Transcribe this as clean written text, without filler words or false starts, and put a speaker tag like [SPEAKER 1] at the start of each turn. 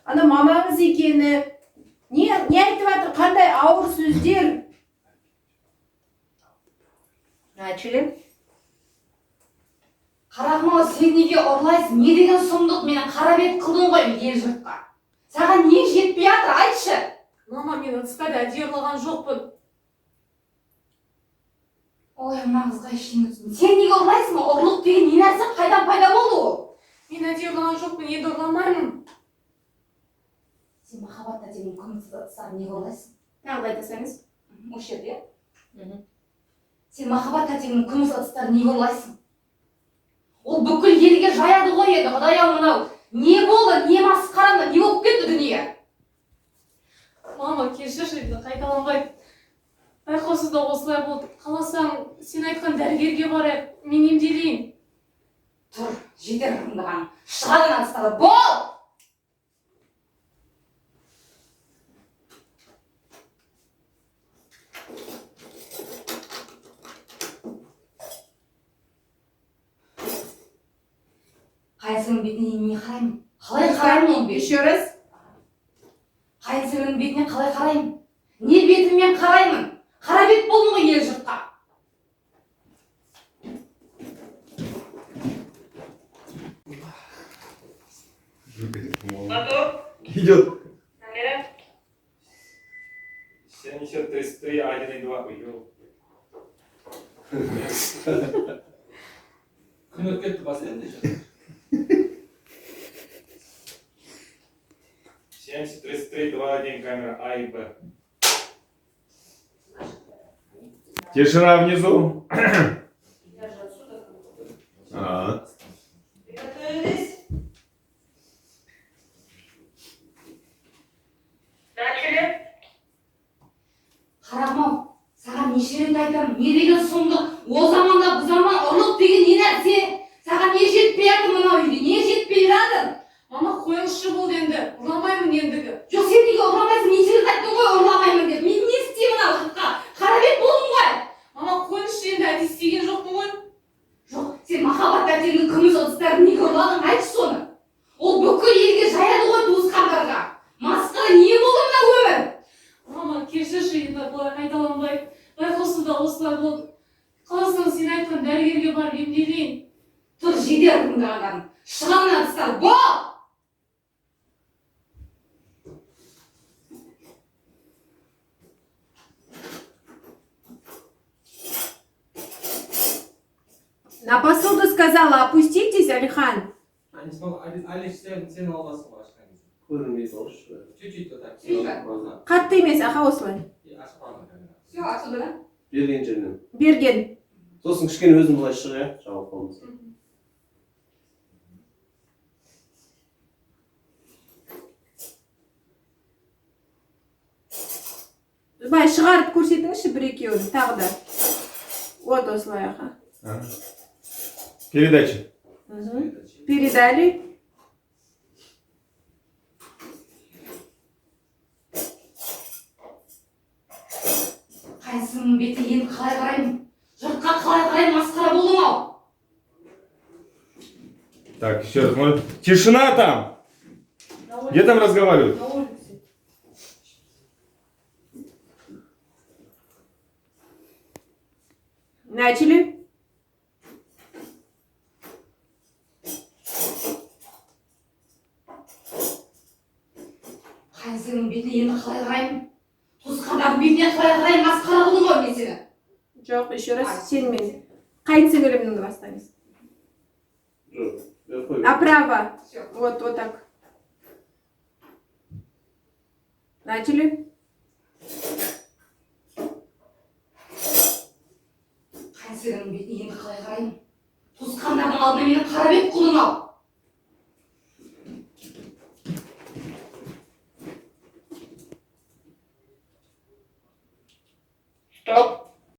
[SPEAKER 1] ана мамаңыз екені, не айтып жатыр, қандай ауыр сөздер. Начали.
[SPEAKER 2] Қарағым, сен неге ұрлайсың? Не деген сұмдық? Менің қара бет қылдың ғой ел жұртқа. Саған не жетпей жатыр, айтшы.
[SPEAKER 3] Мама, мен ыдыстарды әдейі ұрлаған жоқпын.
[SPEAKER 2] Ой, мына қызға ештеңе түсінбеймін. Сен неге ұрлайсың? Ұрлық деген не нәрсе, қайдан пайда болды ол?
[SPEAKER 3] Мен әдейі ұрлаған жоқпын, енді ұрламаймын.
[SPEAKER 2] Сен махаббатта деген күміс ыдыстарды неге ұрлайсың?
[SPEAKER 1] Тағы айтасаңыз.
[SPEAKER 2] Осы жерде. Сен махаббатта деген күміс ыдыстарды неге ұрлайсың? Ол бүкіл елге жаяды ғой еді, Құдай-ау мынау. Не болды, не масқараны, не болып кетті дүние?
[SPEAKER 3] Мама, кешірші, қайталанбайды. Байқаусызда осылай болды. Қаласаң, сен айтқан дәрігерге барайық, мен емделейін.
[SPEAKER 2] Тұр, жетер қырындаған. Шығадың адыстады, бол! Қайынсіңнің бетіне не қараймын? Қалай қараймын ол бет?
[SPEAKER 1] Еще раз.
[SPEAKER 2] Қайынсіңнің бетіне қалай қараймын? Не бетіммен қараймын? Қара бет болдың ғой ел жұртқа.
[SPEAKER 4] Готов?
[SPEAKER 5] Идет.
[SPEAKER 4] Камера. 70-33, 1,2.
[SPEAKER 6] Күн өтіп кетті басында ендеше.
[SPEAKER 4] 70-33, 2,1, камера А и Б.
[SPEAKER 5] Тишина внизу.
[SPEAKER 1] Я же отсюда.
[SPEAKER 4] Приготовились? Начали?
[SPEAKER 2] Қарағым-ау, саған неше рет айтамын, не деген сұмдық? О заманда, бұл заман ұрлық деген не нәрсе? Саған не жетпей жатыр мынау үйде? Не жетпей жатыр?
[SPEAKER 3] Мама, қойыңызшы болды енді, ұрламаймын ендігі.
[SPEAKER 2] Жоқ, сен неге ұрламайсың? Неше рет айттың ғой ұрламаймын деп. Мен не істеймін мына жұртқа? Қара бет болдым ғой.
[SPEAKER 3] Мама, қойыңызшы енді, әдейі істеген жоқпын ғой.
[SPEAKER 2] Жоқ, сен махаббатта деген күміс ыдыстарды неге ұрладың? Айтшы соны. Ол бүкіл елге жаяды ғой туысқандарға. Масқара не болды мына өмір?
[SPEAKER 3] Мама, кешірші енді, бұлай қайталанбайды. Байқаусызда осылай болды. Қаласаң, сен айтқан дәрігерге барып емделейін.
[SPEAKER 2] Тұр, жетер қырындағандарың. Шығадың адыстады, бол!
[SPEAKER 1] На посуду сказала, опуститесь, Алихан.
[SPEAKER 6] Алиш, сен алғасың ғой ашқан кезде.
[SPEAKER 5] Көрінбейді орысша.
[SPEAKER 6] Чуть-чуть вот так.
[SPEAKER 1] Қатты емес, аха осылай.
[SPEAKER 6] Ашып қалған камера.
[SPEAKER 2] Все, отсюда, да?
[SPEAKER 5] Берген жерінен.
[SPEAKER 1] Берген.
[SPEAKER 5] Сосын кішкене өзім былай шығайық, жауап қалмыз.
[SPEAKER 1] Былай шығарып көрсетіңізші бір екеуін, тағы да. Вот осылай, аха.
[SPEAKER 5] Передача.
[SPEAKER 1] Передали.
[SPEAKER 2] Қайсының беті енді қалай қараймын? Жұртқа қалай қараймын? Масқара болдың-ау.
[SPEAKER 5] Так, еще раз. Тишина там! Где там разговаривают?
[SPEAKER 3] На улице.
[SPEAKER 1] Начали.
[SPEAKER 2] Қайсының бетіне енді қалай қараймын? Туысқандардың бетіне қалай қараймын? Масқара болдың ғой мен сені.
[SPEAKER 1] Жоқ, еще раз. Сен мен. Қайын сіңілімнің бастаңыз.
[SPEAKER 5] Жоқ.
[SPEAKER 1] Направо. Вот так. Начали.
[SPEAKER 2] Қайсының бетіне енді қалай қараймын? Туысқандардың алдына мені қара бет қылдың-ау.
[SPEAKER 4] Стоп.